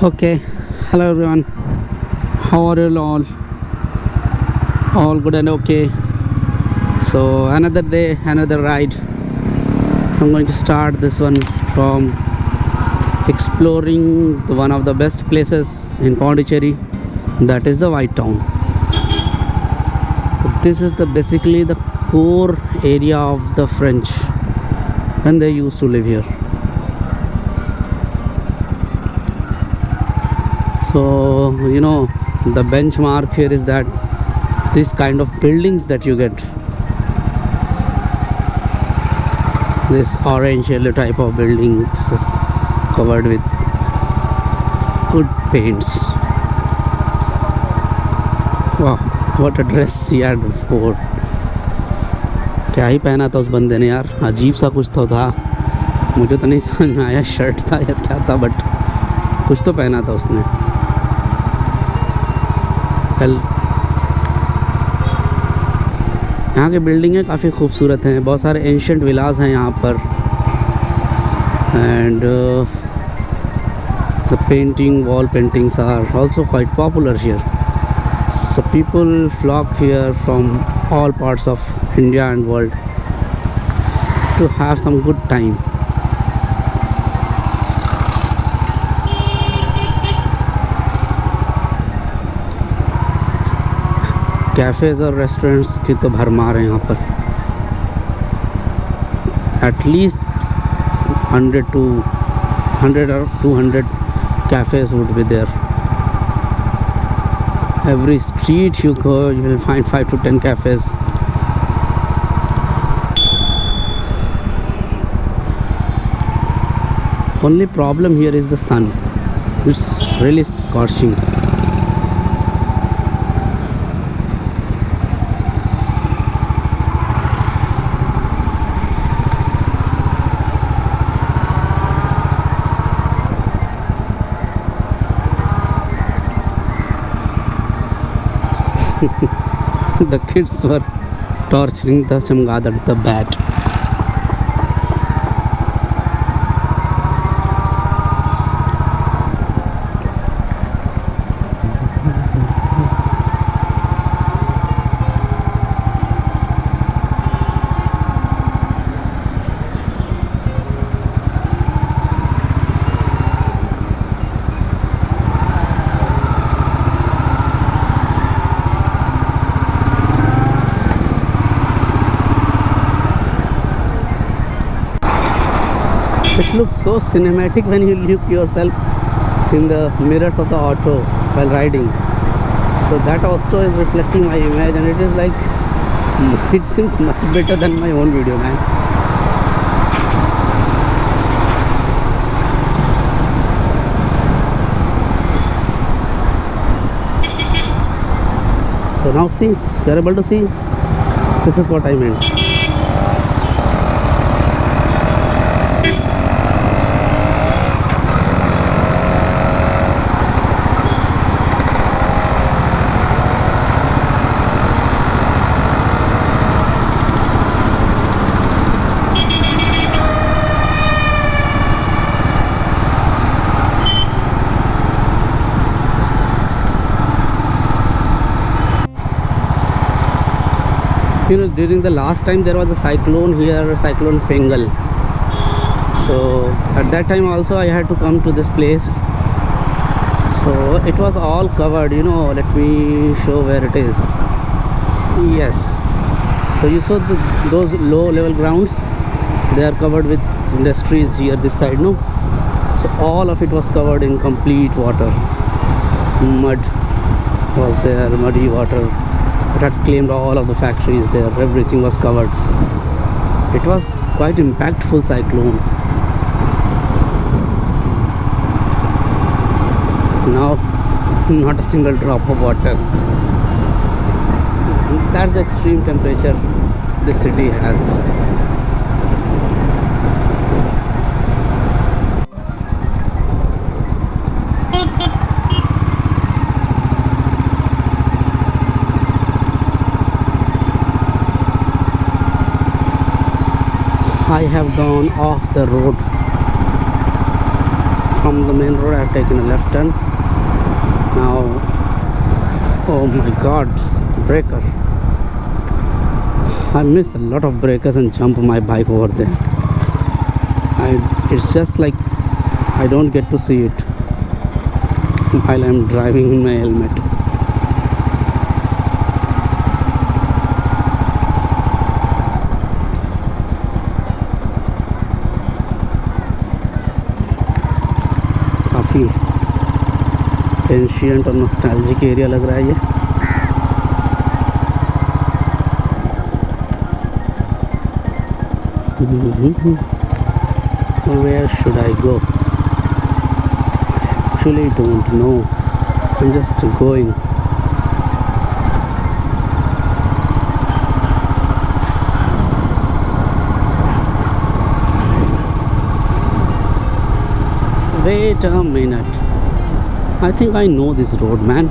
Okay, hello everyone. How are you all? All good and okay. So another day, another ride. I'm going to start this one from exploring one of the best places in Pondicherry. That is the White Town. This is the basically the core area of the French when they used to live here. So the benchmark here is that this kind of buildings that you get, this orange yellow type of buildings covered with good paints. Wow, what a dress he had wore. क्या ही पहना था उस बंदे ने यार, अजीब सा कुछ तो था, मुझे तो नहीं समझ में आया शर्ट था या क्या था, बट कुछ तो पहना था उसने। यहाँ की बिल्डिंगें काफ़ी खूबसूरत हैं, बहुत सारे एंशियंट विलास हैं यहाँ पर, and the painting wall paintings are also quite popular here. So people flock here from all parts of India and world to have some good time. Cafes और रेस्टोरेंट्स की तो भरमार है यहाँ पर. At least 100 to 100 or 200 cafes would be there. Every street you go, you will find 5 to 10 cafes. Only problem here is the sun. It's really scorching. The kids were torturing the chamgadar, the bat. It looks so cinematic when you look yourself in the mirrors of the auto while riding. So that auto is reflecting my image, and it is like, it seems much better than my own video, man. So now see, you are able to see. This is what I meant. During the last time there was a cyclone here, cyclone Fengal. So at that time also I had to come to this place. So it was all covered, let me show where it is. Yes. So you saw those low level grounds, they are covered with industries here this side, no? So all of it was covered in complete water. Mud was there, muddy water. It had claimed all of the factories there, everything was covered. It was quite impactful cyclone. Now not a single drop of water. That's the extreme temperature this city has. I have gone off the road from the main road I have taken a left turn. Now, oh my god, breaker. I miss a lot of breakers and jump my bike over there. It's just like I don't get to see it while I'm driving in my helmet. काफ़ी ancient और nostalgic area लग रहा है ये. Where should I go? Actually don't know. I'm just going. Wait a minute. I think I know this road, man.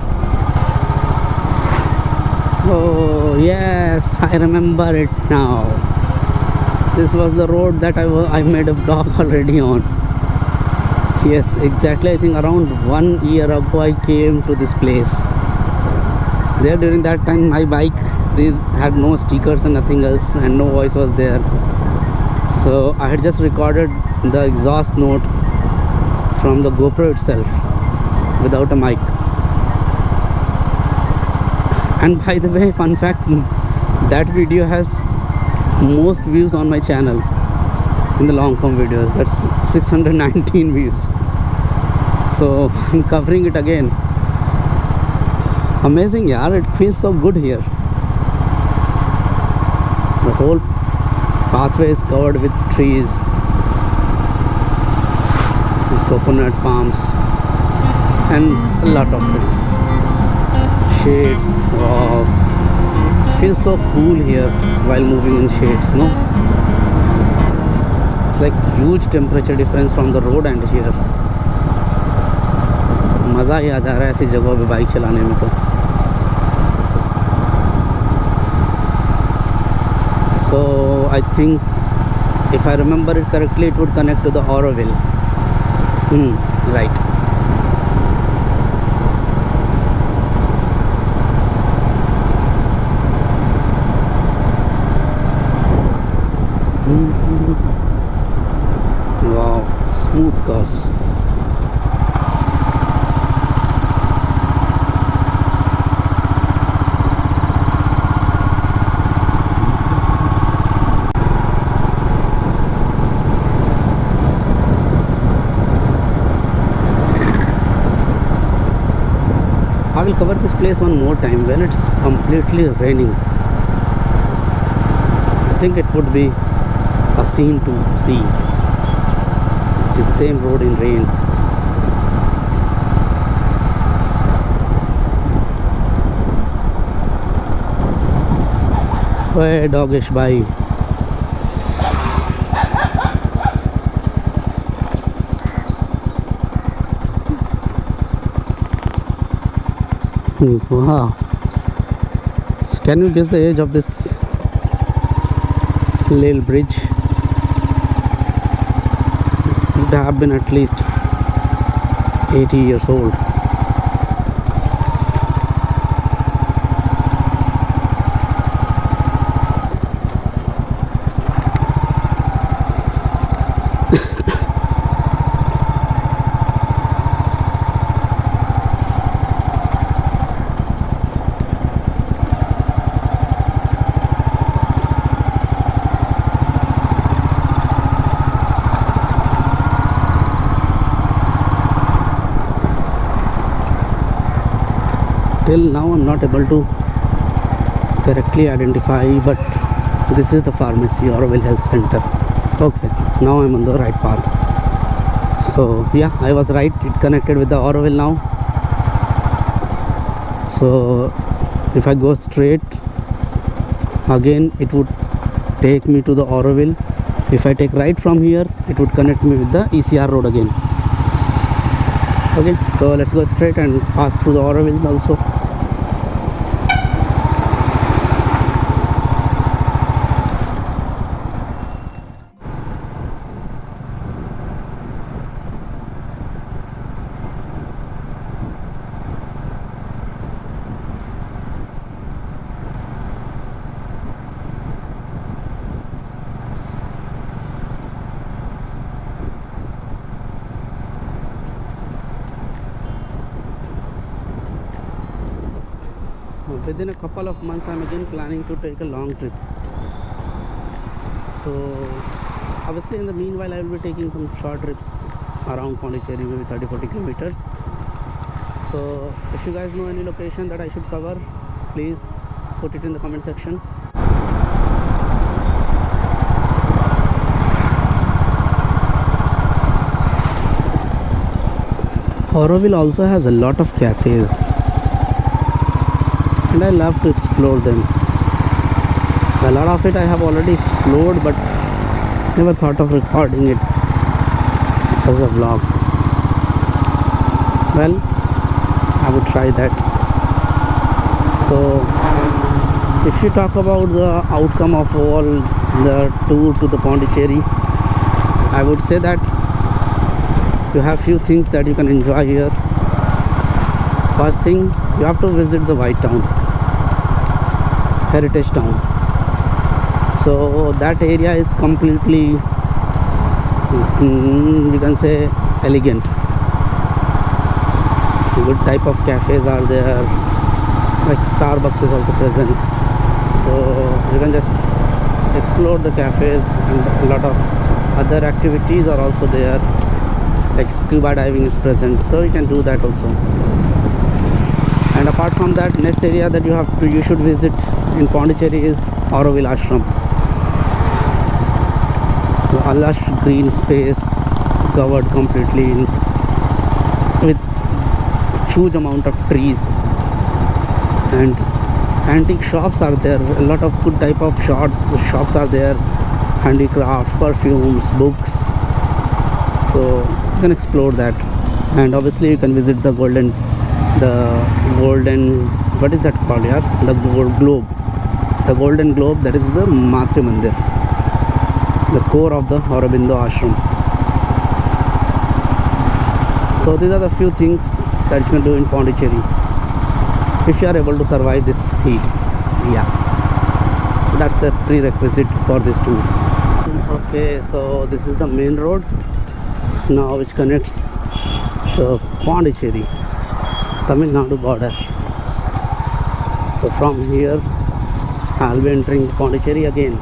Oh yes, I remember it now. This was the road that I made a vlog already on. Yes, exactly. I think around 1 year ago I came to this place. There during that time my bike had no stickers and nothing else, and no voice was there. So I had just recorded the exhaust note from the GoPro itself without a mic. And by the way, fun fact, that video has most views on my channel in the long form videos. That's 619 views. So I'm covering it again. Amazing, yaar. It feels so good here. The whole pathway is covered with trees, with coconut palms, and a lot of trees. Shades. Wow. Feels so cool here while moving in shades, no? It's like huge temperature difference from the road and here. मज़ा ही आ जा रहा है ऐसी जगहों पे bike चलाने में तो. So I think if I remember it correctly, it would connect to the Auroville. Right. Wow, smooth cars. I will cover this place one more time when it's completely raining. I think it would be a scene to see. The same road in rain. Hey, doggish bhai. Wow. Can you guess the age of this little bridge? It would have been at least 80 years old. Till now I'm not able to correctly identify, but this is the pharmacy, Auroville Health Center. Okay, now I'm on the right path. So yeah, I was right, it connected with the Auroville now. So if I go straight again, it would take me to the Auroville. If I take right from here, it would connect me with the ECR road again. Okay, so let's go straight and pass through the Auroville also. within a couple of months I'm again planning to take a long trip. So obviously in the meanwhile I will be taking some short trips around Pondicherry, maybe 30-40 kilometers. So if you guys know any location that I should cover, please put it in the comment section. Auroville also has a lot of cafes and I love to explore them. A lot of it I have already explored but never thought of recording it as a vlog. Well, I would try that. So if you talk about the outcome of all the tour to the Pondicherry, I would say that you have few things that you can enjoy here. First thing, you have to visit the White Town, heritage town. So that area is completely, you can say, elegant. Good type of cafes are there, like Starbucks is also present. So you can just explore the cafes, and a lot of other activities are also there, like scuba diving is present, so you can do that also. And apart from that, next area that you should visit in Pondicherry is Auroville Ashram. So a lush green space covered completely with huge amount of trees, and antique shops are there. A lot of good type of shops are there, handicrafts, perfumes, books. So you can explore that, and obviously you can visit the golden, what is that called here? The golden globe. That is the Matri Mandir, the core of the Aurobindo Ashram. So these are the few things that you can do in Pondicherry if you are able to survive this heat. Yeah, that's a prerequisite for this tour. Okay, so this is the main road now which connects the Pondicherry Tamil Nadu border. So from here I'll be entering Pondicherry again.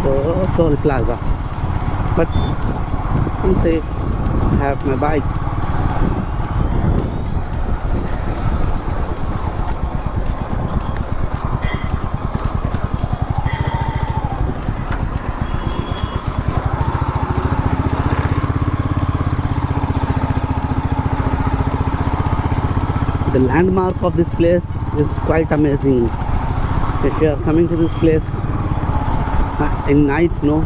So toll plaza, but I'm safe. I have my bike. The landmark of this place is quite amazing. If you are coming to this place in night, no,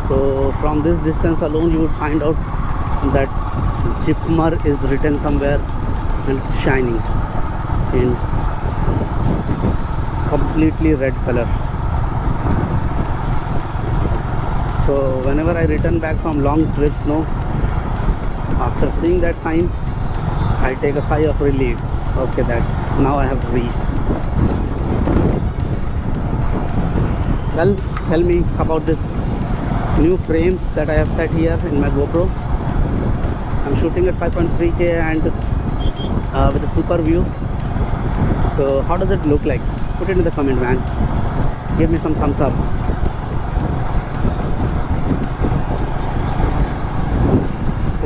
so from this distance alone you would find out that Jipmer is written somewhere and it's shining in completely red color. So whenever I return back from long trips, no, after seeing that sign, I take a sigh of relief. Okay, that's now I have reached. Well, tell me about this new frames that I have set here in my GoPro. I'm shooting at 5.3K and with a super view. So how does it look like? Put it in the comment, man. Give me some thumbs ups.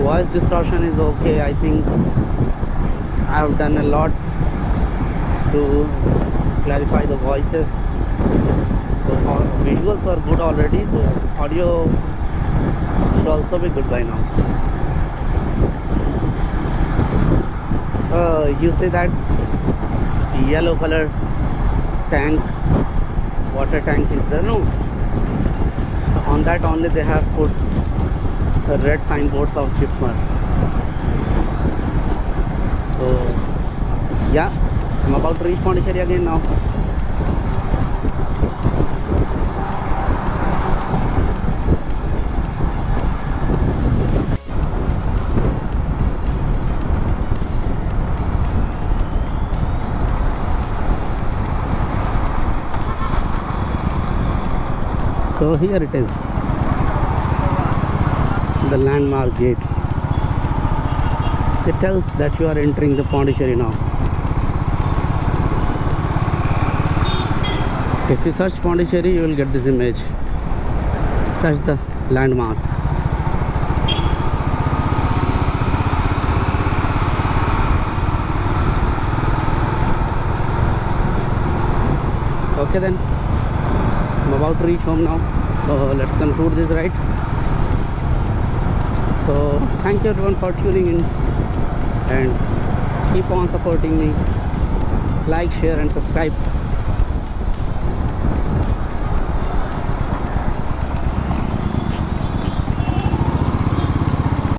Voice distortion is okay. I think I have done a lot to clarify the voices. So visuals were good already, so audio should also be good by now. You see that yellow color tank, water tank is there, no? So on that only they have put the red signboards of Jipmer. So yeah, I'm about to reach Pondicherry again now. So here it is, the landmark gate. It tells that you are entering the Pondicherry now. If you search Pondicherry, you will get this image. That's the landmark. Okay then, I'm about to reach home now, so let's conclude this ride. So thank you everyone for tuning in, and keep on supporting me. Like, share and subscribe.